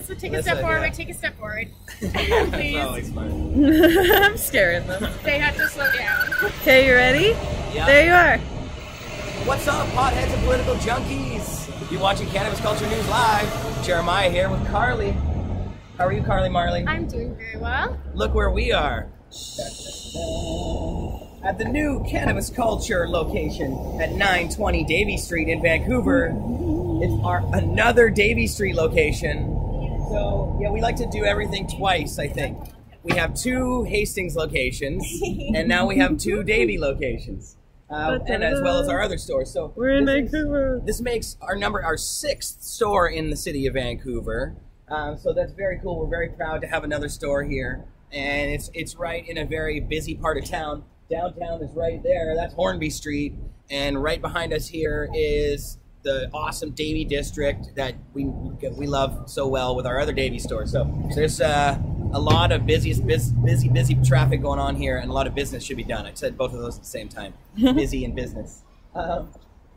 Melissa, take a step forward. Yeah. Take a step forward. Please. Always fun. I'm scaring them. They have to slow down. Okay, you ready? Yeah. There you are. What's up, potheads and political junkies? You're watching Cannabis Culture News Live. Jeremiah here with Carly. How are you, Carly Marley? I'm doing very well. Look where we are. At the new Cannabis Culture location at 920 Davie Street in Vancouver. It's another Davie Street location. So, yeah, we like to do everything twice, I think. We have 2 Hastings locations, and now we have 2 Davie locations. And as well as our other stores. So we're in Vancouver. This makes our 6th store in the city of Vancouver. So that's very cool. We're very proud to have another store here. And it's right in a very busy part of town. Downtown is right there. That's Hornby Street. And right behind us here is the awesome Davie District that we love so well with our other Davie stores. So there's a lot of busy traffic going on here, and a lot of business should be done. I said both of those at the same time, busy and business.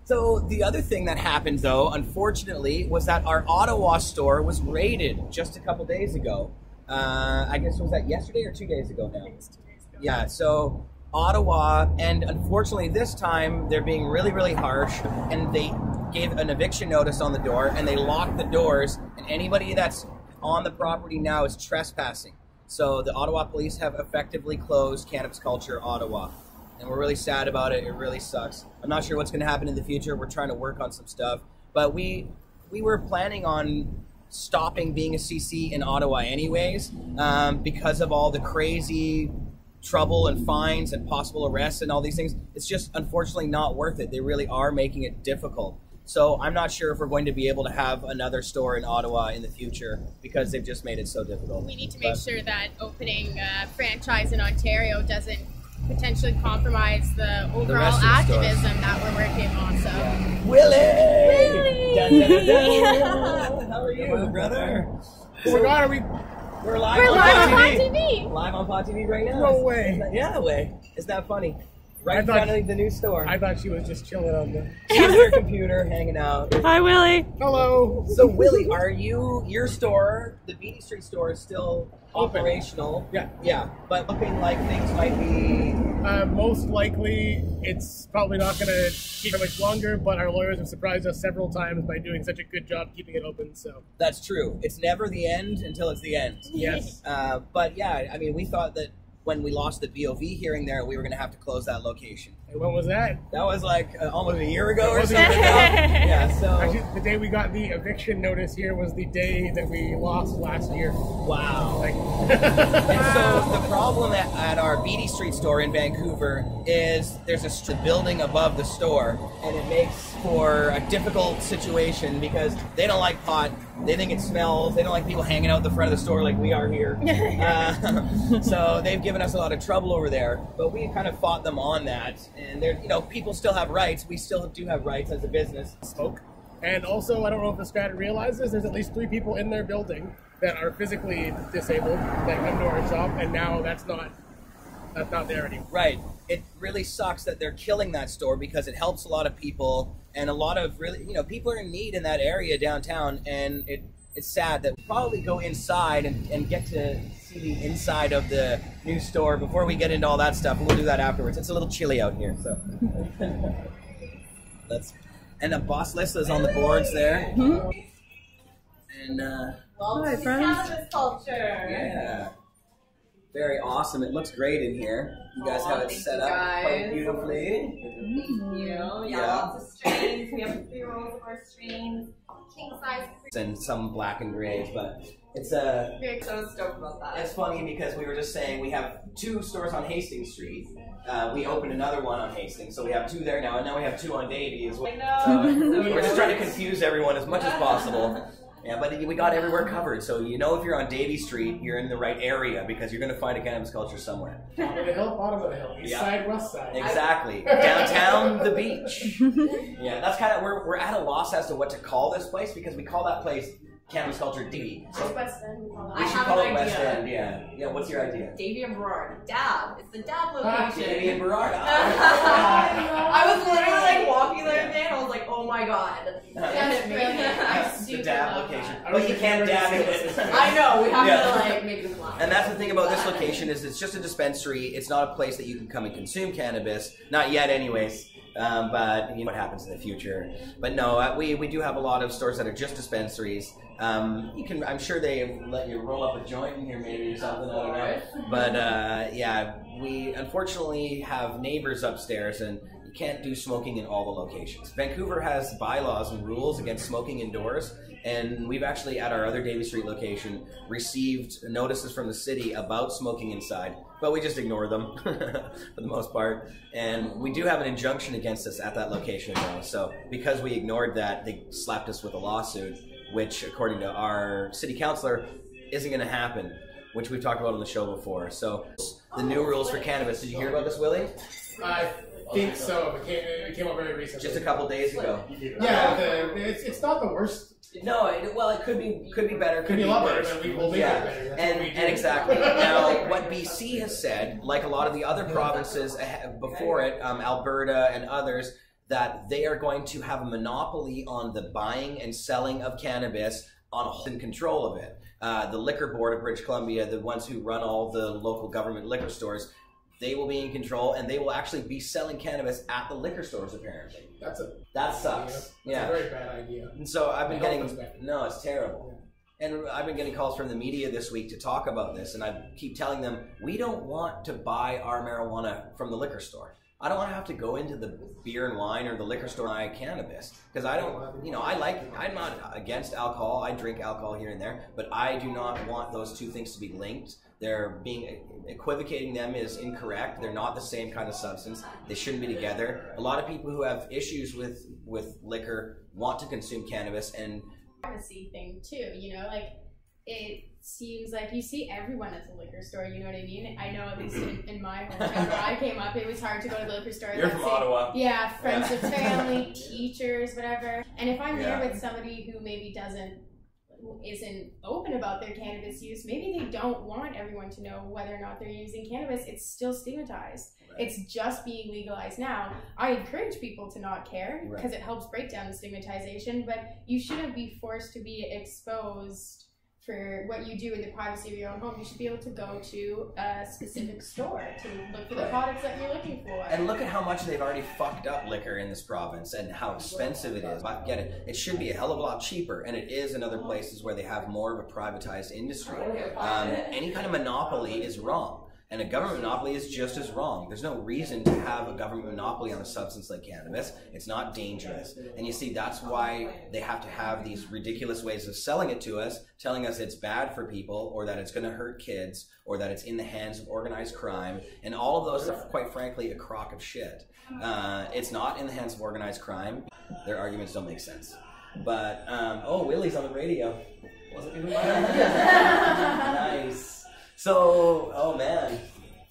So the other thing that happened, though, unfortunately, was that our Ottawa store was raided just a couple days ago. I guess, was that yesterday or 2 days ago now? 2 days ago. Yeah, so Ottawa, and unfortunately this time they're being really, really harsh, and they gave an eviction notice on the door, and they locked the doors, and anybody that's on the property now is trespassing. So the Ottawa police have effectively closed Cannabis Culture Ottawa, and we're really sad about it. It really sucks. I'm not sure what's going to happen in the future. We're trying to work on some stuff, but we were planning on stopping being a CC in Ottawa anyways, because of all the crazy trouble and fines and possible arrests and all these things. It's just unfortunately not worth it. They really are making it difficult. So I'm not sure if we're going to be able to have another store in Ottawa in the future because they've just made it so difficult. We need to make sure that opening a franchise in Ontario doesn't potentially compromise the overall activism that we're working on. So, yeah. Willie! Dun, dun, dun, dun. How are you, brother? Oh my God, we're live on Pod TV. Live on Pod TV right now. No way. No way. Isn't that funny? Right in front of the new store. I thought she was just chilling on her computer, hanging out. Hi, Willie. Hello. So, Willie, are your store, the Davie Street store, is still operational? Yeah. Yeah, but looking like things might be... most likely, it's probably not going to keep it much longer, but our lawyers have surprised us several times by doing such a good job keeping it open, so... That's true. It's never the end until it's the end. Yes. But, yeah, I mean, we thought that when we lost the BOV hearing there, we were going to have to close that location. And when was that? That was like almost a year ago or something. Yeah, so... Actually, the day we got the eviction notice here was the day that we lost last year. Wow. And so the problem at our Davie Street store in Vancouver is there's a building above the store, and it makes for a difficult situation because they don't like pot. They think it smells. They don't like people hanging out the front of the store like we are here. So they've given us a lot of trouble over there, but we kind of fought them on that. And people still have rights. We still do have rights as a business. Smoke. And also, I don't know if the Strat realizes there's at least 3 people in their building that are physically disabled that come to our shop, and now that's not there anymore. Right. It really sucks that they're killing that store because it helps a lot of people, and a lot of really, people are in need in that area downtown, and it's sad that we'll probably go inside and get to see the inside of the new store before we get into all that stuff. We'll do that afterwards. It's a little chilly out here, so. And the boss list is on the boards there. And welcome to Cannabis Culture. Yeah. Very awesome. It looks great in here. You guys have it set up quite beautifully. Thank you. Yeah, lots of strains. We have 3 rows of our strains, king size. And some black and grays, but it's very so stoked about that. It's funny because we were just saying we have 2 stores on Hastings Street. We opened another one on Hastings, so we have 2 there now, and now we have 2 on Davie as well. I know. We're just trying to confuse everyone as much as possible. Yeah, but we got everywhere covered, so if you're on Davie Street, you're in the right area because you're going to find a Cannabis Culture somewhere. Top of the hill, bottom of the hill, east side, west side. Exactly. Downtown, the beach. Yeah, that's kind of, we're at a loss as to what to call this place because we call that place Cannabis Culture D. So West End, we call it. we should call it West End, yeah. Yeah, what's your idea? Davie and Berard. Dab. It's the Dab location. Davie and Berard. I was literally like walking the other day and I was like, oh my god. That's brilliant. I The super dab love location. that. But you can't dab it. I know, we have Yeah. to like make them laugh. And that's the thing about this location is it's just a dispensary. It's not a place that you can come and consume cannabis. Not yet anyways. But you know what happens in the future. But no, we do have a lot of stores that are just dispensaries. I'm sure they let you roll up a joint in here maybe or something, I don't know. But yeah, we unfortunately have neighbors upstairs and you can't do smoking in all the locations. Vancouver has bylaws and rules against smoking indoors, and we've actually at our other Davie Street location received notices from the city about smoking inside, but we just ignore them for the most part. And we do have an injunction against us at that location though, so because we ignored that, they slapped us with a lawsuit, which according to our city councilor isn't going to happen, which we've talked about on the show before. So the new rules for cannabis, did you hear about this, Willie? I think so. It came up very recently. Just a couple days ago. Yeah, it's not the worst. No, it could be better, Could be a lot better, worse. but we will make Yeah, it better. That's and what we do. exactly. Now, what BC has said, like a lot of the other provinces before it, Alberta and others, that they are going to have a monopoly on the buying and selling of cannabis in control of it. The Liquor Board of British Columbia, the ones who run all the local government liquor stores, they will be in control, and they will actually be selling cannabis at the liquor stores apparently. That sucks. That's a very bad idea. And so I've been Health getting, perspective. no, it's terrible. And I've been getting calls from the media this week to talk about this, and I keep telling them, we don't want to buy our marijuana from the liquor store. I don't want to have to go into the beer and wine or the liquor store and buy cannabis. Because I don't, I'm not against alcohol. I drink alcohol here and there, but I do not want those two things to be linked. Equivocating them is incorrect. They're not the same kind of substance. They shouldn't be together. A lot of people who have issues with liquor want to consume cannabis, and Privacy thing too, like it seems like you see everyone at the liquor store, you know what I mean? I know at least in my hometown where I came up, it was hard to go to the liquor store. You're from Ottawa. Yeah, friends with family, teachers, whatever. And if I'm Yeah. there with somebody who maybe isn't open about their cannabis use, maybe they don't want everyone to know whether or not they're using cannabis, it's still stigmatized. Right. It's just being legalized now. I encourage people to not care because it helps break down the stigmatization, but you shouldn't be forced to be exposed for what you do in the privacy of your own home. You should be able to go to a specific store to look for the products that you're looking for. And look at how much they've already fucked up liquor in this province and how expensive it is. But get it, it should be a hell of a lot cheaper, and it is in other places where they have more of a privatized industry. Any kind of monopoly is wrong. And a government monopoly is just as wrong. There's no reason to have a government monopoly on a substance like cannabis. It's not dangerous. And you see, that's why they have to have these ridiculous ways of selling it to us, telling us it's bad for people, or that it's going to hurt kids, or that it's in the hands of organized crime. And all of those are, quite frankly, a crock of shit. It's not in the hands of organized crime. Their arguments don't make sense. But, Willie's on the radio. Wasn't even nice. So, oh man,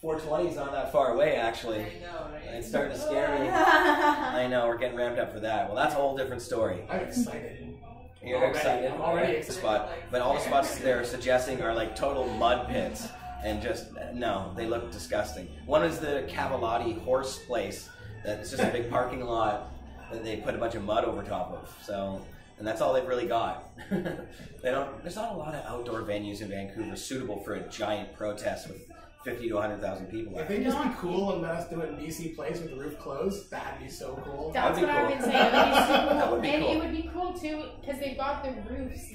420 is not that far away actually. I know, right? It's starting to scare me. I know, we're getting ramped up for that. Well, that's a whole different story. I'm excited. You're excited? I'm already excited. Spot. But all the spots they're suggesting are like total mud pits. And just, no, they look disgusting. One is the Cavallati horse place. It's just a big parking lot that they put a bunch of mud over top of. So, and that's all they've really got. There's not a lot of outdoor venues in Vancouver suitable for a giant protest with 50 to 100,000 people. If they just be cool and let us do it in BC Place with the roof closed, that'd be so cool. That's That'd what be I've cool. been saying. It would be super cool. That would be And cool. it would be cool too because they've got the roofs.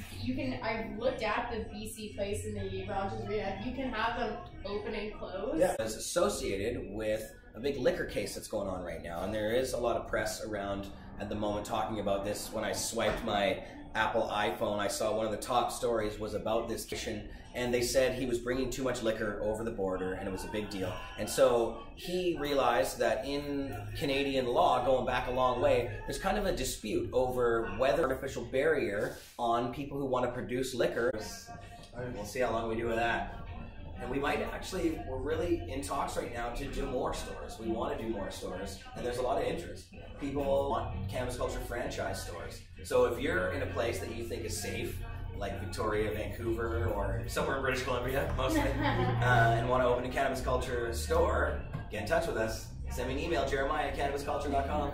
I've looked at the BC Place in the Rogers Arena. You can have them open and close. Yeah. It's associated with a big liquor case that's going on right now, and there is a lot of press around at the moment talking about this. When I swiped my Apple iPhone, I saw one of the top stories was about this kitchen, and they said he was bringing too much liquor over the border, and it was a big deal. And so he realized that in Canadian law, going back a long way, there's kind of a dispute over whether artificial barrier on people who want to produce liquor. We'll see how long we do with that. And we might actually, we're really in talks right now to do more stores. We want to do more stores, and there's a lot of interest. People want Cannabis Culture franchise stores. So if you're in a place that you think is safe, like Victoria, Vancouver, or somewhere in British Columbia, mostly, and want to open a Cannabis Culture store, get in touch with us. Send me an email, jeremiah@cannabisculture.com.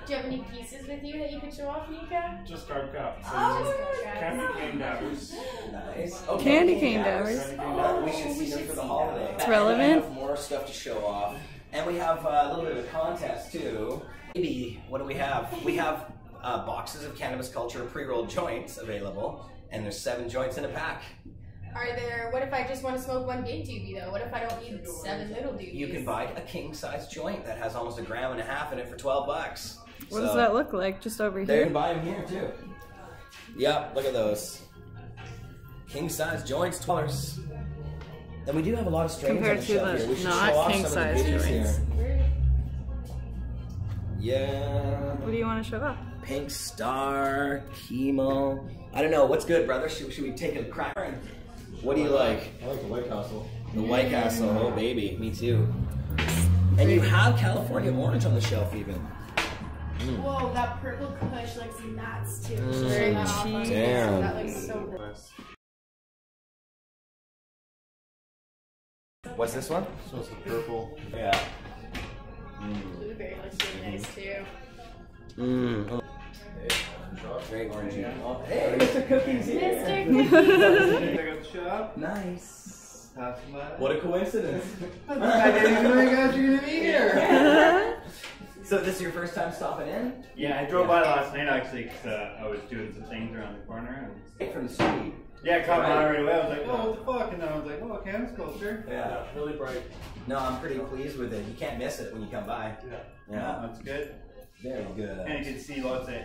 Do you have any pieces with you that you could show off, Nika? Just hard cups. Candy cane dabbers. Nice. Okay. Candy cane dabbers. We should see them for the holiday. It's relevant. We have more stuff to show off. And we have a little bit of a contest too. Maybe, what do we have? We have boxes of Cannabis Culture pre-rolled joints available, and there's 7 joints in a pack. What if I just want to smoke one big doobie though? What if I don't need 7 little doobies? You can buy a king-size joint that has almost 1.5 grams in it for $12. What does that look like? Just over They here? can buy them here too. Yep, look at those. King-size joints, $12. And we do have a lot of strains Compared on the to shelf the here. We should not show off king some of the size goodies joints. here. Yeah. What do you want to show off? Pink Star, Chemo. I don't know, what's good, brother? Should we take a crack? What do you like? I like the White Castle. The White Castle, oh baby, me too. And you have California Orange on the shelf even. Whoa, that purple kush looks nuts too. Very Cheap. Damn. That looks so good. What's this one? So it's the purple. Yeah. Blueberry looks really nice too. Mmm. Very orangey. Oh, hey, Mr. Cookie's here. Pick up the shop. Nice. Pass them by. What a coincidence. I didn't even know you guys were gonna be here. So this is your first time stopping in? Yeah, I drove by last night actually because I was doing some things around the corner. Straight from the street. Yeah, caught my eye right away. I was like, oh, what the fuck? And then I was like, oh, Cannabis Culture. Yeah. Really bright. No, I'm pretty pleased with it. You can't miss it when you come by. Yeah. That's good. Very good. And you can see lots of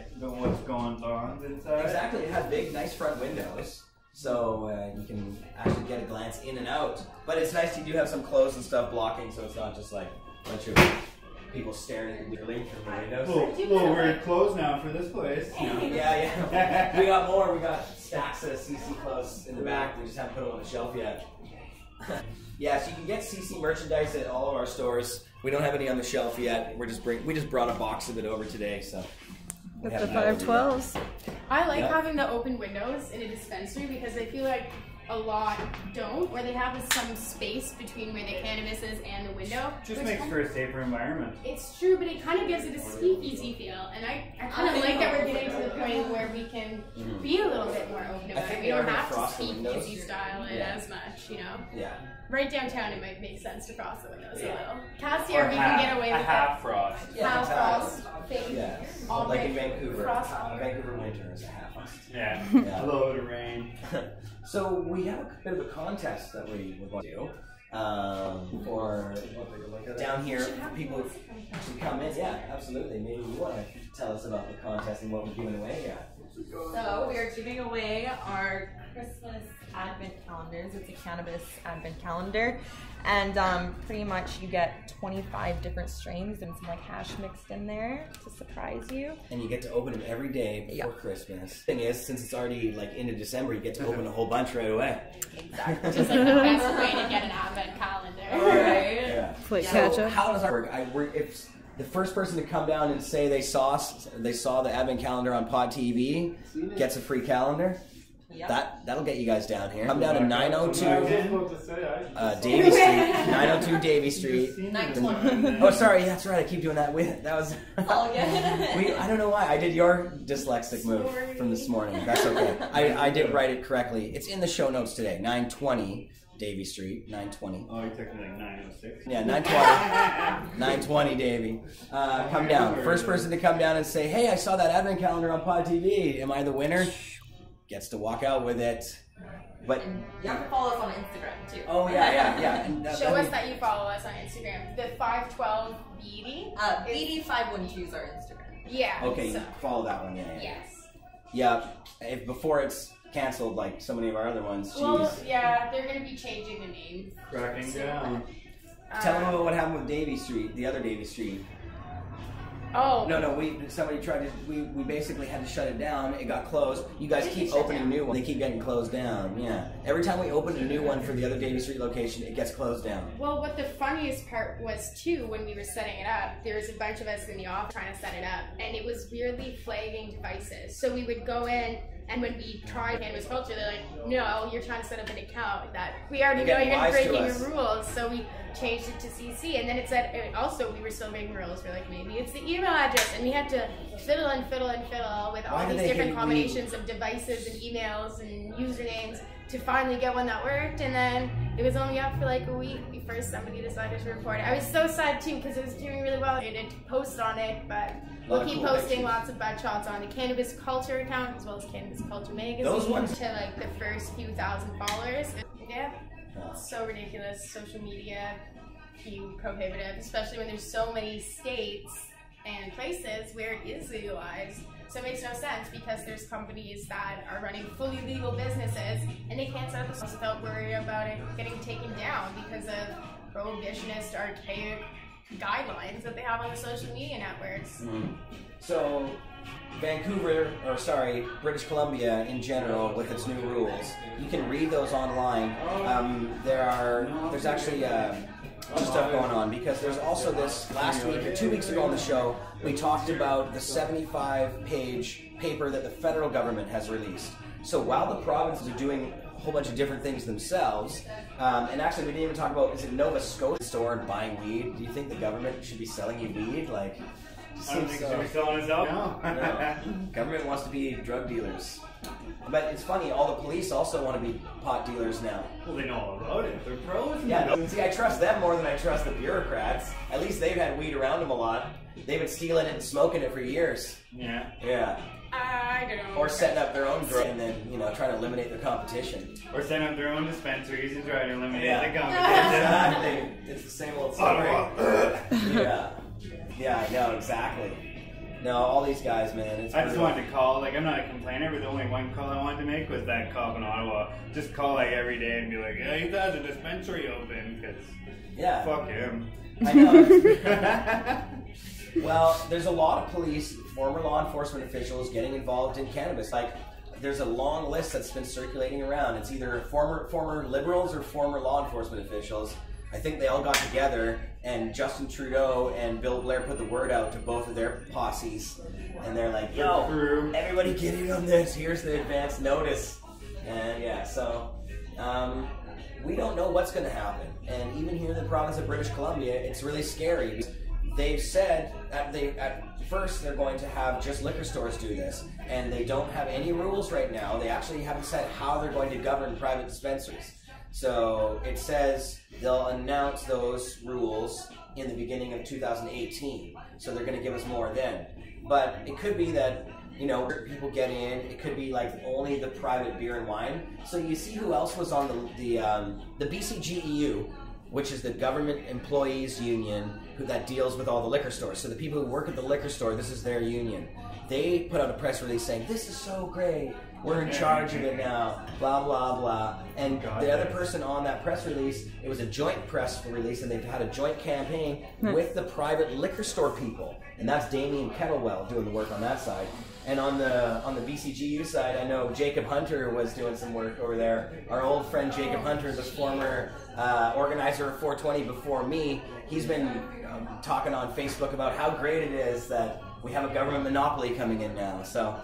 what's going on inside. Exactly. It has big, nice front windows. So you can actually get a glance in and out. But it's nice you do have some clothes and stuff blocking, so it's not just like a bunch of people staring at you literally from the windows. Well, we're closed now for this place. Yeah. We got more. We got stacks of CC clothes in the back. We just haven't put them on the shelf yet. Yeah, so you can get CC merchandise at all of our stores. We don't have any on the shelf yet. We just brought a box of it over today, so. With the 512s. I like having the open windows in a dispensary because I feel like a lot don't, or they have some space between where the cannabis is and the window. Just makes for a safer environment. It's true, but it kind of gives it a speakeasy feel, and I kind of like that we're getting to the point where we can be a little bit more open about it. We don't have to speakeasy style it as much, you know? Yeah. Right downtown, it might make sense to frost the windows a little. Cassier, we can get away with half frost. half frost thing. Yeah. All Like day. in Vancouver. Frost all year. Vancouver winter is a half frost. Yeah. Yeah. A little bit of rain. So we have a bit of a contest that we would want to do for down here for people who come in. Yeah, absolutely. Maybe you want to tell us about the contest and what we're giving away. Yeah. So we are giving away our Christmas Advent calendars. It's a cannabis Advent calendar, and pretty much you get 25 different strains and some like hash mixed in there to surprise you. And you get to open them every day before Christmas. Thing is, since it's already like into December, you get to open a whole bunch right away. Exactly. Just like the best way to get an advent calendar. Right. Yeah. Play So catch up. how does that work? If the first person to come down and say they saw the Advent calendar on Pod TV gets a free calendar. Yep. That'll get you guys down here. Come down to 902 Davie Davie Street. 902 Davie Street. 920. Oh, sorry. That's right. I keep doing that. That was. All good. I don't know why. I did your dyslexic move from this morning. That's okay. I did write it correctly. It's in the show notes today. 920 Davie Street. 920. Oh, you took me like 906. Yeah, 920. 920, Davie. Come down. First person to come down and say, hey, I saw that Advent calendar on Pod TV. Am I the winner? Gets to walk out with it. But You have to follow us on Instagram too. oh yeah. And Show us that you follow us on Instagram. The 512 BD. BD512 is our Instagram. Yeah. Okay, So, follow that one. Yeah. yes. Yeah. If before it's canceled like so many of our other ones. Well, Jeez. yeah, they're going to be changing the name. Cracking down. Tell them about what happened with Davie Street, the other Davie Street. Oh. No, somebody tried to, we basically had to shut it down. It got closed. You guys keep opening new ones. They keep getting closed down, yeah. Every time we open a new one for the other Davie Street location, it gets closed down. Well, what the funniest part was, too, when we were setting it up, there was a bunch of us in the office trying to set it up, and it was weirdly flagging devices. So we would go in, And when we tried Cannabis Culture, they're like, no, you're trying to set up an account that we already know You're you're breaking wise to the rules. So we changed it to CC. And then it said, also, we were still breaking rules. We're like, maybe it's the email address. And we had to fiddle and fiddle and fiddle with all these different combinations of devices and emails and usernames to finally get one that worked. And then it was only up for like a week before somebody decided to report it. I was so sad too because it was doing really well. I didn't post on it, but we'll keep posting lots of bad shots on the Cannabis Culture account as well as Cannabis Culture magazine. Those ones to like the first few thousand followers. Yeah, it's so ridiculous. Social media, prohibitive, especially when there's so many states and places where it is legalized. So it makes no sense because there's companies that are running fully legal businesses and they can't set up a business without worrying about it getting taken down because of prohibitionist, archaic guidelines that they have on the social media networks. So Vancouver, or sorry, British Columbia in general, with its new rules, you can read those online. There's actually some stuff going on because there's also this last week or 2 weeks ago on the show we talked about the 75-page paper that the federal government has released. So while the provinces are doing a whole bunch of different things themselves, and actually we didn't even talk about, is it Nova Scotia store and buying weed? Do you think the government should be selling you weed? Like, I don't think it should be selling itself. No. Government wants to be drug dealers. But it's funny, all the police also want to be pot dealers now. Well, they know all about it. They're pros. Yeah, see, I trust them more than I trust the bureaucrats. At least they've had weed around them a lot. They've been stealing it and smoking it for years. Yeah. Yeah. I don't know. Or setting up their own drug and then, trying to eliminate their competition. Or setting up their own dispensaries and trying to eliminate the competition. Exactly. It's the same old story. Yeah, no, exactly. No, all these guys, man. I just wanted to call. Like, I'm not a complainer, but the only one call I wanted to make was that cop in Ottawa. Just call like every day and be like, yeah, he has a dispensary open, because fuck him. I know. Well, there's a lot of police, former law enforcement officials getting involved in cannabis. Like, there's a long list that's been circulating around. It's either former liberals or former law enforcement officials. I think they all got together, and Justin Trudeau and Bill Blair put the word out to both of their posses, and they're like, yo, everybody get in on this, here's the advance notice. And yeah, so we don't know what's going to happen. And even here in the province of British Columbia, it's really scary. They've said that at first they're going to have just liquor stores do this, and they don't have any rules right now. They actually haven't said how they're going to govern private dispensaries. So it says they'll announce those rules in the beginning of 2018. So they're going to give us more then. But it could be that, people get in. It could be like only the private beer and wine. So you see who else was on the BCGEU, which is the government employees union that deals with all the liquor stores. So the people who work at the liquor store, this is their union. They put out a press release saying, this is so great. We're in charge of it now, blah, blah, blah. And the other person on that press release, it was a joint press release, and they've had a joint campaign with the private liquor store people. And that's Damien Kettlewell doing the work on that side. And on the BCGU side, I know Jacob Hunter was doing some work over there. Our old friend Jacob Hunter, the former organizer of 420 before me, he's been talking on Facebook about how great it is that we have a government monopoly coming in now. So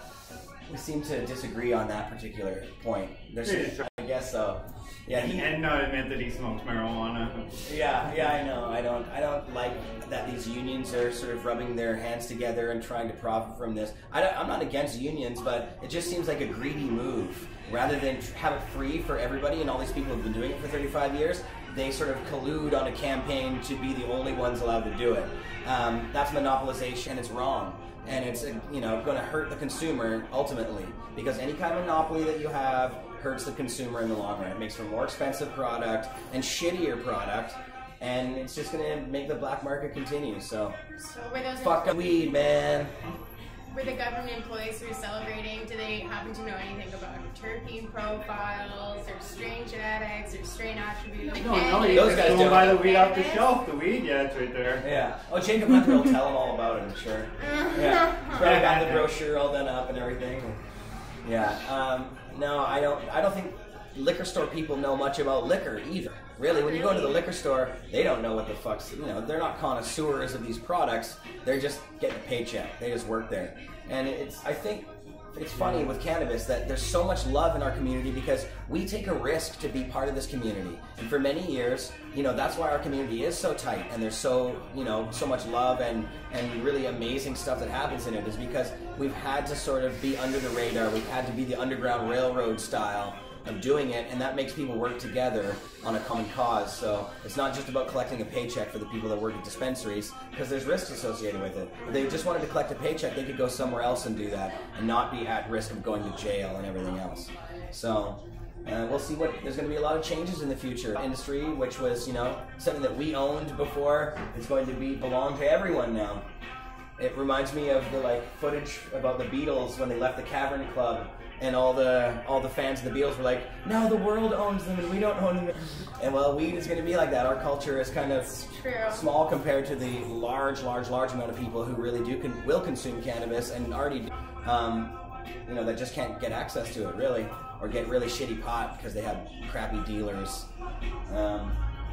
we seem to disagree on that particular point. I guess so. Yeah, and not admit that he smokes marijuana. Yeah, I know. I don't like that these unions are sort of rubbing their hands together and trying to profit from this. I'm not against unions, but it just seems like a greedy move. Rather than have it free for everybody, and all these people have been doing it for 35 years, they sort of collude on a campaign to be the only ones allowed to do it. That's monopolization, and it's wrong. And it's going to hurt the consumer ultimately, because any kind of monopoly that you have hurts the consumer in the long run. It makes for more expensive product and shittier product, and it's just going to make the black market continue. So were those fuck weed, man. Were the government employees who were celebrating, do they happen to know anything about terpene profiles or strain genetics or strain attributes? No, those guys don't buy the weed off the shelf. The weed, it's right there. Yeah. Oh, Jacob Hunter will tell them all about it, I'm sure. Yeah. Probably got the brochure all done up and everything. Yeah. No, I don't think liquor store people know much about liquor either. Really, when you go into the liquor store, they don't know what the fuck's, they're not connoisseurs of these products. They're just getting a paycheck. They just work there. And I think it's funny with cannabis that there's so much love in our community because we take a risk to be part of this community. And for many years, you know, that's why our community is so tight and there's so, you know, so much love and really amazing stuff that happens in it, is because we've had to sort of be under the radar. We've had to be the Underground Railroad style of doing it, and that makes people work together on a common cause. So it's not just about collecting a paycheck for the people that work at dispensaries, because there's risks associated with it. If they just wanted to collect a paycheck, they could go somewhere else and do that and not be at risk of going to jail and everything else. So we'll see there's going to be a lot of changes in the future. Industry, which was, you know, something that we owned before, is going to belong to everyone now. It reminds me of the footage about the Beatles when they left the Cavern Club, and all the fans of the Beatles were like, "No, the world owns them, and we don't own them." And well, weed is going to be like that. Our culture is kind of small compared to the large amount of people who really will consume cannabis and already, you know, that just can't get access to it really, or get really shitty pot because they have crappy dealers.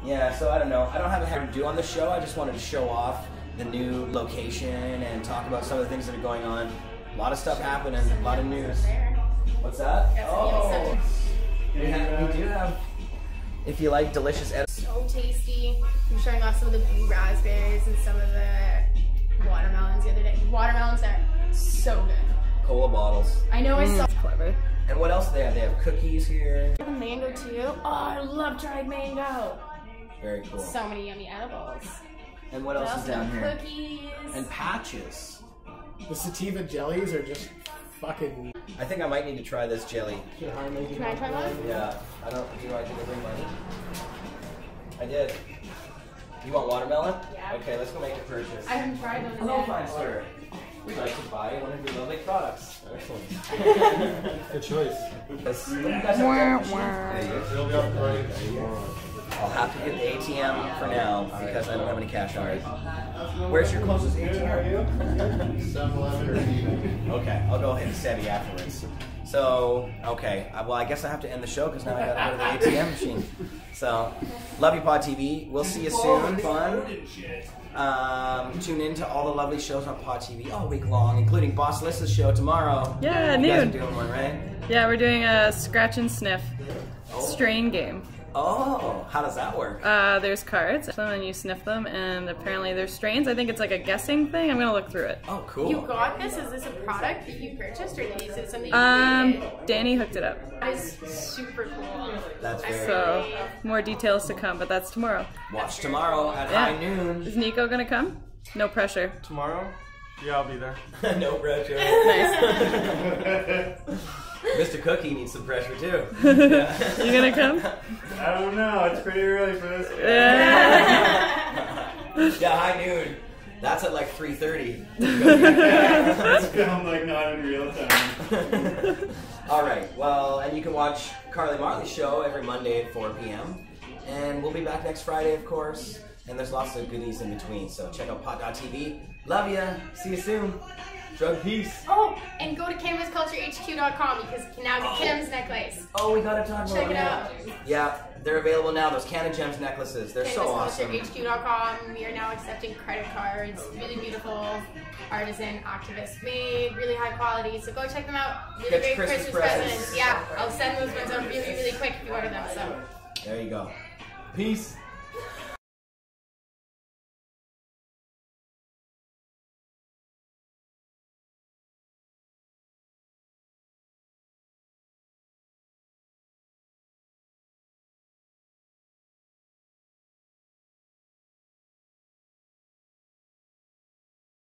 Yeah, so I don't know. I don't have a lot to do on the show. I just wanted to show off the new location and talk about some of the things that are going on. A lot of stuff happening, a lot of news. What's that? Oh, we do have, if you like delicious edibles. So tasty. I'm showing off some of the blue raspberries and some of the watermelons the other day. Watermelons are so good. Cola bottles. I know I saw. Clever. And what else do they have? They have cookies here. The mango too. Oh, I love dried mango. Very cool. So many yummy edibles. And what else is down here? Cookies. And patches. The sativa jellies are just fucking. I think I might need to try this jelly. Can I try one? Yeah. Do I need to bring money? I did. You want watermelon? Yeah. Okay, let's go make a purchase. I haven't tried them. Hello, fine sir. We'd like to buy one of your lovely products. Excellent. Good choice. I'll have to hit the ATM for now because I don't have any cash on it. Where's your closest ATM? 7-Eleven or eBay. Okay, I'll go hit SETI afterwards. So, okay, well, I guess I have to end the show because now I gotta go to the ATM machine. So, love you, Pod TV. We'll see you soon. Fun. Tune in to all the lovely shows on Pod TV all week long, including Boss Lissa's show tomorrow. Yeah, you guys are noon. doing one, right? Yeah, we're doing a scratch and sniff strain game. Oh, how does that work? There's cards, and you sniff them, and apparently there's strains. I think it's like a guessing thing. I'm gonna look through it. Oh, cool. You got this? Is this a product that you purchased, or is it something you created? Danny hooked it up. That is super cool. That's very So, more details to come, but that's tomorrow. Watch tomorrow at high noon. Is Nico gonna come? No pressure. Tomorrow? Yeah, I'll be there. No pressure. Nice. Mr. Cookie needs some pressure too. Yeah. You gonna come? I don't know. It's pretty early for this. Yeah, high noon. That's at like 3:30. It's filmed like not in real time. All right. Well, and you can watch Carly Marley's show every Monday at 4 p.m. And we'll be back next Friday, of course. And there's lots of goodies in between. So check out pod.tv. Love ya. See you soon. Drug peace. Oh, and go to cannabisculturehq.com because you can now get Kim's necklace. Oh, we gotta talk about Check it that. out. Yeah, they're available now. Those Canna Gems necklaces. They're so awesome. Cannabisculturehq.com. We are now accepting credit cards. Really beautiful, artisan, activist made, really high quality. So go check them out. Really Get great Christmas Christmas presents. presents. Yeah, I'll send those ones out really, really quick if you order them. So there you go. Peace.